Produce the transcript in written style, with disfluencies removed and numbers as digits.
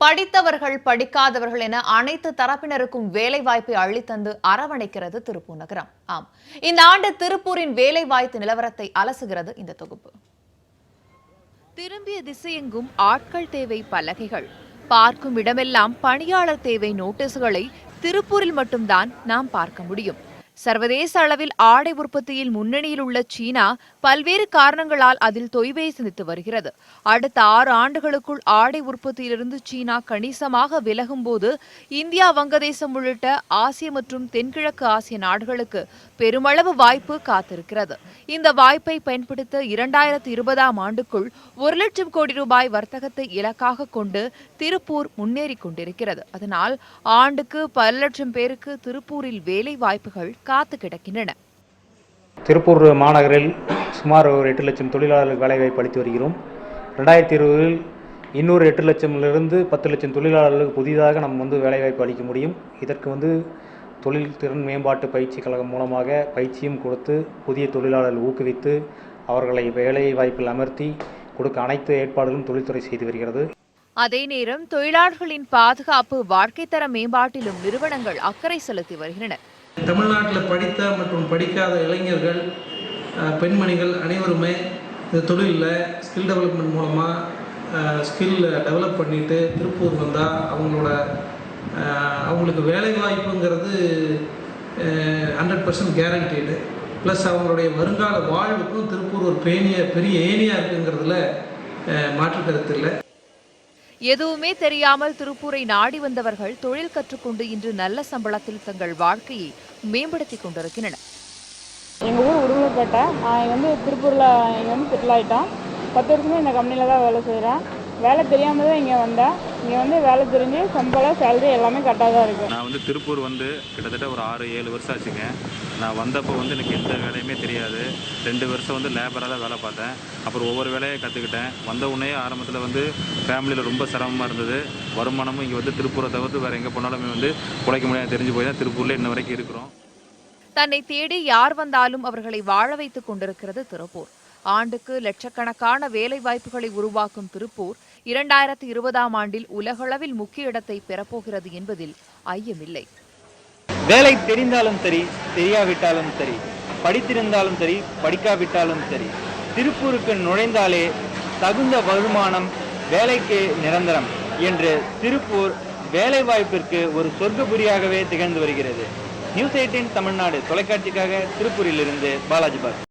படித்தவர்கள் படிக்காதவர்கள் என அனைத்து தரப்பினருக்கும் வேலைவாய்ப்பை அள்ளித்தந்து அரவணைக்கிறது திருப்பூர் நகரம். ஆம், இந்த ஆண்டு திருப்பூரின் வேலைவாய்ப்பு நிலவரத்தை அலசுகிறது இந்த தொகுப்பு. திரும்பிய திசையெங்கும் ஆட்கள் தேவை பலகைகள், பார்க்கும் இடமெல்லாம் பணியாளர் தேவை நோட்டீஸ்களை திருப்பூரில் மட்டும்தான் நாம் பார்க்க முடியும். சர்வதேச அளவில் ஆடை உற்பத்தியில் முன்னணியில் உள்ள சீனா பல்வேறு காரணங்களால் அதில் தொய்வை சந்தித்து வருகிறது. அடுத்த 6 ஆண்டுகளுக்குள் ஆடை உற்பத்தியிலிருந்து சீனா கணிசமாக விலகும் போது இந்தியா, வங்கதேசம் உள்ளிட்ட ஆசிய மற்றும் தென்கிழக்கு ஆசிய நாடுகளுக்கு பெருமளவு வாய்ப்பு காத்திருக்கிறது. இந்த வாய்ப்பை பயன்படுத்த 2020ஆம் ஆண்டுக்குள் 1 லட்சம் கோடி ரூபாய் வர்த்தகத்தை இலக்காக கொண்டு திருப்பூர் முன்னேறி கொண்டிருக்கிறது. அதனால் ஆண்டுக்கு பல லட்சம் பேருக்கு திருப்பூரில் வேலை வாய்ப்புகள் காத்து கிடக்கின்றன. திருப்பூர் மாநகரில் சுமார் ஒரு 8 லட்சம் தொழிலாளர்களுக்கு வேலைவாய்ப்பு அளித்து வருகிறோம். 2020இல் இன்னொரு 8 லட்சமிலிருந்து 10 லட்சம் தொழிலாளர்களுக்கு புதிதாக நம்ம வேலைவாய்ப்பு அளிக்க முடியும். இதற்கு தொழில் திறன் மேம்பாட்டு பயிற்சி கழகம் மூலமாக பயிற்சியும் கொடுத்து புதிய தொழிலாளர்கள் ஊக்குவித்து அவர்களை வேலை வாய்ப்பில் அமர்த்தி கொடுக்க அனைத்து ஏற்பாடுகளும் தொழில்துறை செய்து வருகிறது. அதே நேரம் தொழிலாளர்களின் பாதுகாப்பு, வாழ்க்கை தர மேம்பாட்டிலும் நிறுவனங்கள் அக்கறை செலுத்தி வருகின்றன. தமிழ்நாட்டில் படித்த மற்றும் படிக்காத இளைஞர்கள், பெண்மணிகள் அனைவருமே இந்த தொழிலில் ஸ்கில் டெவலப்மெண்ட் மூலமாக ஸ்கில் டெவலப் பண்ணிட்டு திருப்பூர் வந்தால் அவங்களுக்கு வேலை வாய்ப்புங்கிறது 100% கேரண்டீடு. ப்ளஸ் அவங்களுடைய வருங்கால வாழ்வுக்கும் திருப்பூர் ஒரு பெரிய ஏணியாக இருக்குங்கிறதுல மாற்று கருத்து இல்லை. எதுவுமே தெரியாமல் திருப்பூரை நாடி வந்தவர்கள் தொழில் கற்றுக்கொண்டு இன்று நல்ல சம்பளத்தில் தங்கள் வாழ்க்கையை மேம்படுத்திக் கொண்டிருக்கின்றனர். எங்கள் ஊர் உடுமலைப்பேட்டை. நான் திருப்பூரில் இங்கே செட்டில் ஆகிட்டோம். 10 வருஷமே இந்த கம்பெனியில் தான் வேலை செய்கிறேன். வேலை தெரியாமல் தான் இங்கே வந்தேன். இங்கே வேலை தெரிஞ்சு சம்பளம், சேலரி எல்லாமே கரெக்டாக தான் இருக்குது. நான் திருப்பூர் கிட்டத்தட்ட ஒரு 6-7 வருஷம் ஆச்சுங்க. நான் வந்தப்போ எனக்கு எந்த வேலையுமே தெரியாது. 2 வருஷம் லேபராக தான் வேலை பார்த்தேன். அப்புறம் ஒவ்வொரு வேலையை கற்றுக்கிட்டேன். வந்த உடனே ஆரம்பத்தில் ஃபேமிலியில் ரொம்ப சிரமமாக இருந்தது. வருமானமும் இங்கே திருப்பூரை தவிர்த்து வேறு எங்கே போனாலுமே உழைக்க முடியாது தெரிஞ்சு போய் தான் திருப்பூரில் இன்ன வரைக்கும் இருக்கிறோம். தன்னை தேடி யார் வந்தாலும் அவர்களை வாழ வைத்துக் கொண்டிருக்கிறது திருப்பூர். ஆண்டுக்கு லட்சக்கணக்கான வேலை வாய்ப்புகளை உருவாக்கும் திருப்பூர் 2020ஆம் ஆண்டில் உலகளவில் முக்கிய இடத்தை பெறப்போகிறது என்பதில் ஐயமில்லை. வேலை தெரிந்தாலும் சரி, தெரியாவிட்டாலும் சரி, படித்திருந்தாலும் சரி, படிக்காவிட்டாலும் சரி, திருப்பூருக்கு நுழைந்தாலே தகுந்த வருமானம், வேலைக்கு நிரந்தரம் என்று திருப்பூர் வேலை வாய்ப்பிற்கு ஒரு சொர்க்கபுரியாகவே திகழ்ந்து வருகிறது. நியூஸ் 18 தமிழ்நாடு தொலைக்காட்சிக்காக திருப்பூரிலிருந்து பாலாஜி பாஸ்.